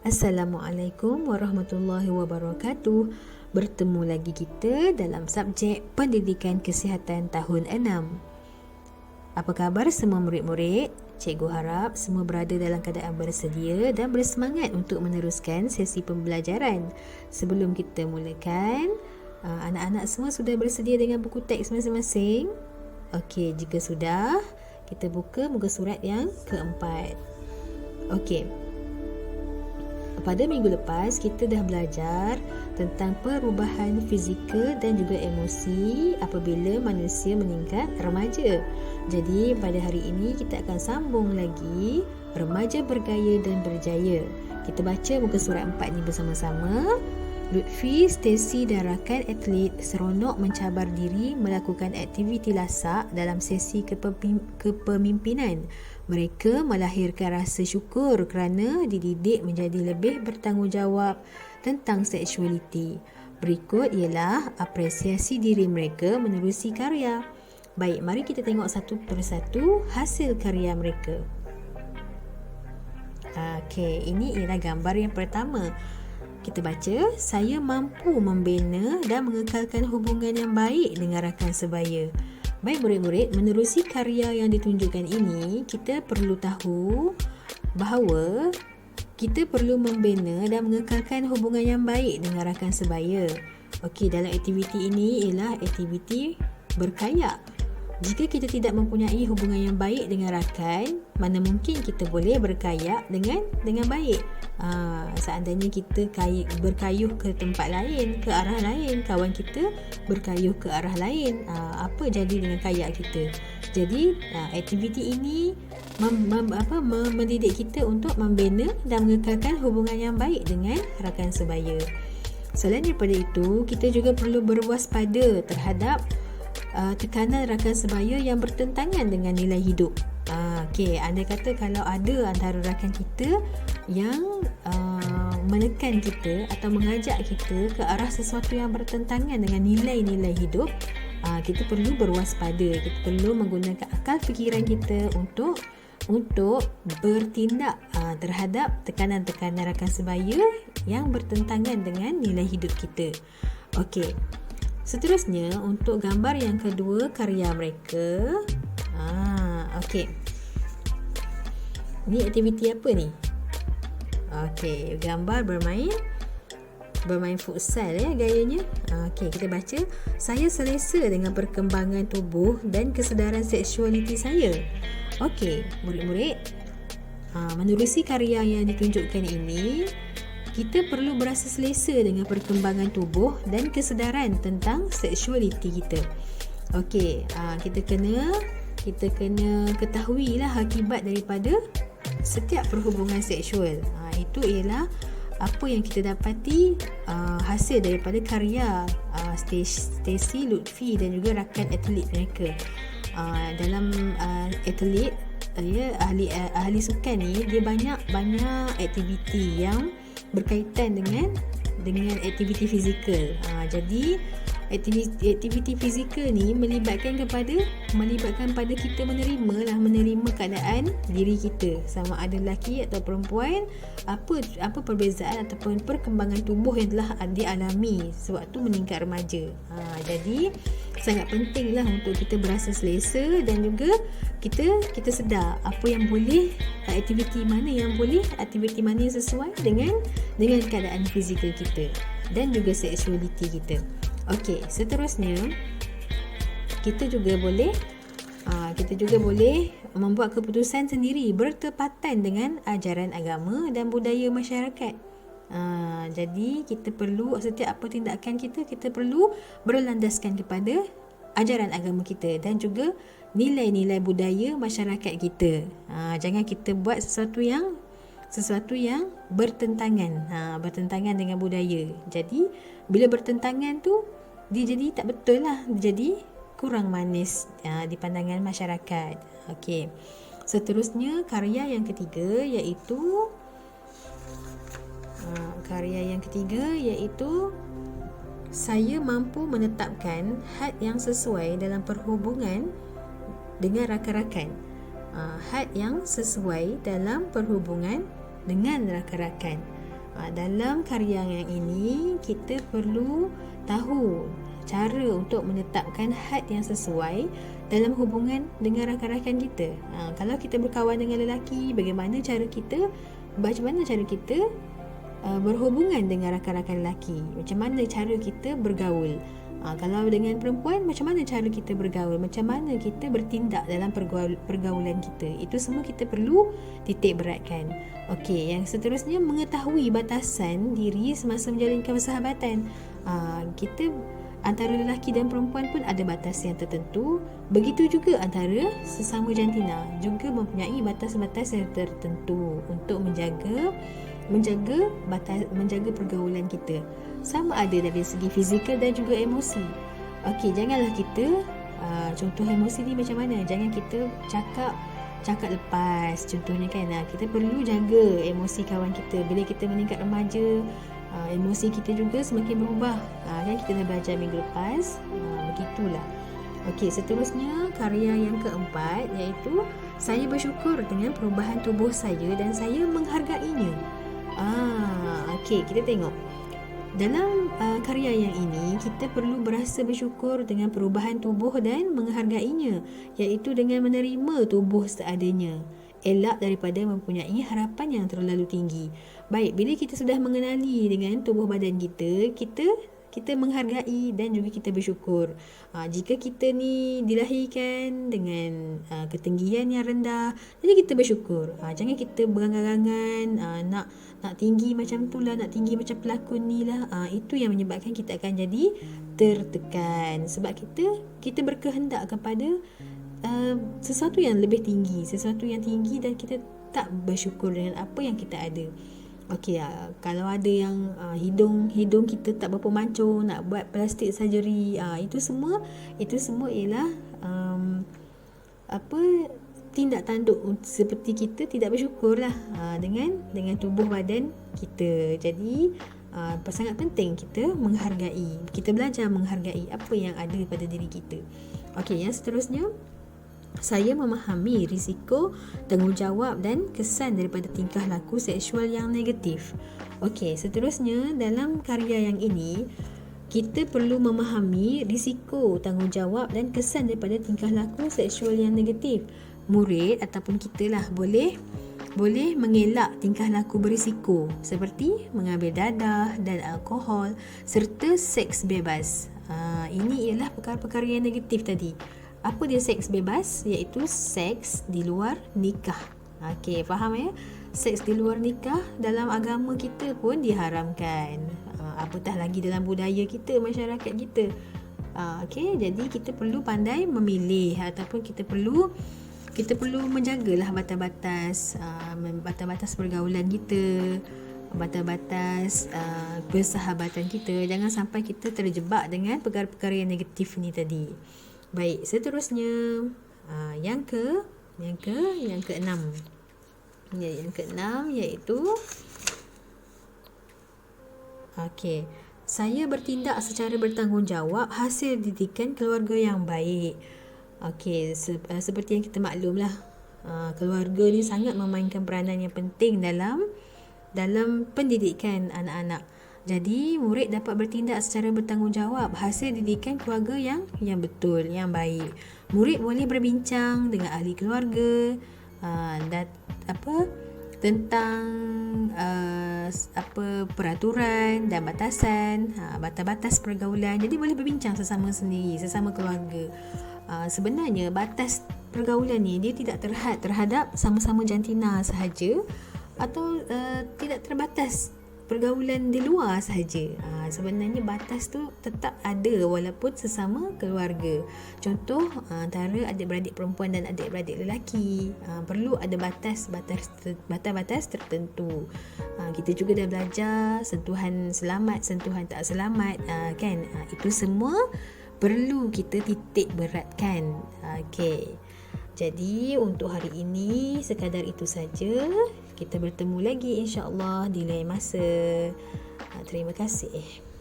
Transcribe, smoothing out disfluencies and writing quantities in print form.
Assalamualaikum warahmatullahi wabarakatuh. Bertemu lagi kita dalam subjek Pendidikan Kesihatan tahun 6. Apa khabar semua murid-murid? Cikgu harap semua berada dalam keadaan bersedia dan bersemangat untuk meneruskan sesi pembelajaran. Sebelum kita mulakan, anak-anak semua sudah bersedia dengan buku teks masing-masing? Okey, jika sudah, kita buka muka surat yang keempat. Okey. Pada minggu lepas, kita dah belajar tentang perubahan fizikal dan juga emosi apabila manusia meningkat remaja. Jadi, pada hari ini kita akan sambung lagi remaja bergaya dan berjaya. Kita baca muka surat 4 ni bersama-sama. Lutfi, Stacy dan rakan atlet seronok mencabar diri melakukan aktiviti lasak dalam sesi kepemimpinan. Mereka melahirkan rasa syukur kerana dididik menjadi lebih bertanggungjawab tentang seksualiti. Berikut ialah apresiasi diri mereka menerusi karya. Baik, mari kita tengok satu persatu hasil karya mereka. Okey, ini ialah gambar yang pertama. Kita baca, saya mampu membina dan mengekalkan hubungan yang baik dengan rakan sebaya. Baik murid-murid, menerusi karya yang ditunjukkan ini, kita perlu tahu bahawa kita perlu membina dan mengekalkan hubungan yang baik dengan rakan sebaya. Okey, dalam aktiviti ini ialah aktiviti berkayak. Jika kita tidak mempunyai hubungan yang baik dengan rakan, mana mungkin kita boleh berkayak dengan baik. Seandainya kita berkayuh ke tempat lain, ke arah lain, kawan kita berkayuh ke arah lain, apa jadi dengan kayak kita? Jadi aktiviti ini mendidik kita untuk membina dan mengekalkan hubungan yang baik dengan rakan sebaya. Selain daripada itu, kita juga perlu berwaspada terhadap tekanan rakan sebaya yang bertentangan dengan nilai hidup. Okey, anda kata kalau ada antara rakan kita yang menekan kita atau mengajak kita ke arah sesuatu yang bertentangan dengan nilai-nilai hidup, kita perlu berwaspada. Kita perlu menggunakan akal fikiran kita untuk bertindak terhadap tekanan-tekanan rakan sebaya yang bertentangan dengan nilai hidup kita. Okey. Seterusnya, untuk gambar yang kedua karya mereka. Okey. Ni aktiviti apa ni? Okey, gambar bermain futsal gayanya. Okey, kita baca. Saya selesa dengan perkembangan tubuh dan kesedaran seksualiti saya. Okey, murid-murid, menerusi karya yang ditunjukkan ini, kita perlu berasa selesa dengan perkembangan tubuh dan kesedaran tentang seksualiti kita. Okey, kita kena ketahuilah akibat daripada setiap perhubungan seksual. Itu ialah apa yang kita dapati hasil daripada karya Stacy, Lutfi dan juga rakan atlet mereka. Dalam atlet, ahli sukan ni, dia banyak aktiviti yang berkaitan dengan aktiviti fizikal. Jadi aktiviti fizikal ni melibatkan pada kita menerima keadaan diri kita, sama ada lelaki atau perempuan, apa perbezaan ataupun perkembangan tubuh yang telah dialami sewaktu meningkat remaja. Jadi sangat pentinglah untuk kita berasa selesa dan juga kita sedar apa yang boleh, aktiviti mana yang boleh, aktiviti mana yang sesuai dengan keadaan fizikal kita dan juga seksualiti kita. Okey, seterusnya kita juga boleh membuat keputusan sendiri bertepatan dengan ajaran agama dan budaya masyarakat. Jadi kita perlu, setiap apa tindakan kita perlu berlandaskan kepada ajaran agama kita dan juga nilai-nilai budaya masyarakat kita. Jangan kita buat sesuatu yang bertentangan dengan budaya. Jadi bila bertentangan tu, dia jadi tak betul lah, dia jadi kurang manis di pandangan masyarakat. Okey. Seterusnya, karya yang ketiga iaitu saya mampu menetapkan had yang sesuai dalam perhubungan dengan rakan-rakan. Had yang sesuai dalam perhubungan dengan rakan-rakan. Dalam karya yang ini, kita perlu tahu cara untuk menetapkan had yang sesuai dalam hubungan dengan rakan-rakan kita. Kalau kita berkawan dengan lelaki, bagaimana cara kita berhubungan dengan rakan-rakan lelaki, macam mana cara kita bergaul. Kalau dengan perempuan, macam mana cara kita bergaul, macam mana kita bertindak dalam pergaulan kita. Itu semua kita perlu titik beratkan. Okey, yang seterusnya, mengetahui batasan diri semasa menjalinkan persahabatan. Kita antara lelaki dan perempuan pun ada batas yang tertentu. Begitu juga antara sesama jantina juga mempunyai batas-batas yang tertentu untuk menjaga pergaulan kita. Sama ada dari segi fizikal dan juga emosi. Okey, janganlah kita contoh emosi ni macam mana? Jangan kita cakap lepas. Contohnya kan, kita perlu jaga emosi kawan kita. Bila kita meningkat remaja, emosi kita juga semakin berubah. Kan kita dah belajar minggu lepas. Begitulah. Okey, seterusnya karya yang keempat, iaitu saya bersyukur dengan perubahan tubuh saya dan saya menghargainya. Okey, kita tengok. Dalam karya yang ini, kita perlu berasa bersyukur dengan perubahan tubuh dan menghargainya, iaitu dengan menerima tubuh seadanya, elak daripada mempunyai harapan yang terlalu tinggi. Baik, bila kita sudah mengenali dengan tubuh badan kita, kita menghargai dan juga kita bersyukur. Jika kita ni dilahirkan dengan ketinggian yang rendah, jadi kita bersyukur. Jangan kita berangan-angan nak tinggi macam tu lah, nak tinggi macam pelakon ni lah. Itu yang menyebabkan kita akan jadi tertekan. Sebab kita berkehendak kepada sesuatu yang lebih tinggi, sesuatu yang tinggi, dan kita tak bersyukur dengan apa yang kita ada. Okey, kalau ada yang hidung kita tak berapa mancung, nak buat plastik surgery, itu semua ialah tindak tanduk seperti kita tidak bersyukur lah dengan tubuh badan kita. Jadi sangat penting kita menghargai, kita belajar menghargai apa yang ada pada diri kita. Okey, yang seterusnya, saya memahami risiko, tanggungjawab dan kesan daripada tingkah laku seksual yang negatif. Okey, seterusnya dalam karya yang ini, kita perlu memahami risiko, tanggungjawab dan kesan daripada tingkah laku seksual yang negatif. Murid ataupun kita lah boleh mengelak tingkah laku berisiko seperti mengambil dadah dan alkohol serta seks bebas. Ini ialah perkara-perkara yang negatif tadi. Apa dia seks bebas? Iaitu seks di luar nikah. Okey, faham ya? Seks di luar nikah dalam agama kita pun diharamkan. Apatah lagi dalam budaya kita, masyarakat kita. Okey, jadi kita perlu pandai memilih, ataupun kita perlu menjagalah batas-batas pergaulan kita, batas-batas persahabatan kita. Jangan sampai kita terjebak dengan perkara-perkara yang negatif ni tadi. Baik, seterusnya yang keenam. Yang keenam iaitu okey, saya bertindak secara bertanggungjawab hasil didikan keluarga yang baik. Okey, seperti yang kita maklumlah, keluarga ni sangat memainkan peranan yang penting dalam pendidikan anak-anak. Jadi, murid dapat bertindak secara bertanggungjawab hasil didikan keluarga yang betul, yang baik. Murid boleh berbincang dengan ahli keluarga tentang peraturan dan batasan, batas-batas pergaulan. Jadi boleh berbincang sesama sendiri, sesama keluarga. Sebenarnya batas pergaulan ni dia tidak terhad terhadap sama-sama jantina sahaja, atau tidak terbatas pergaulan di luar sahaja. Sebenarnya batas tu tetap ada walaupun sesama keluarga. Contoh, antara adik-beradik perempuan dan adik-beradik lelaki, perlu ada batas-batas tertentu. Kita juga dah belajar sentuhan selamat, sentuhan tak selamat, kan? Itu semua perlu kita titik beratkan. Okey. Jadi untuk hari ini sekadar itu saja. Kita bertemu lagi insya-Allah di lain masa. Terima kasih.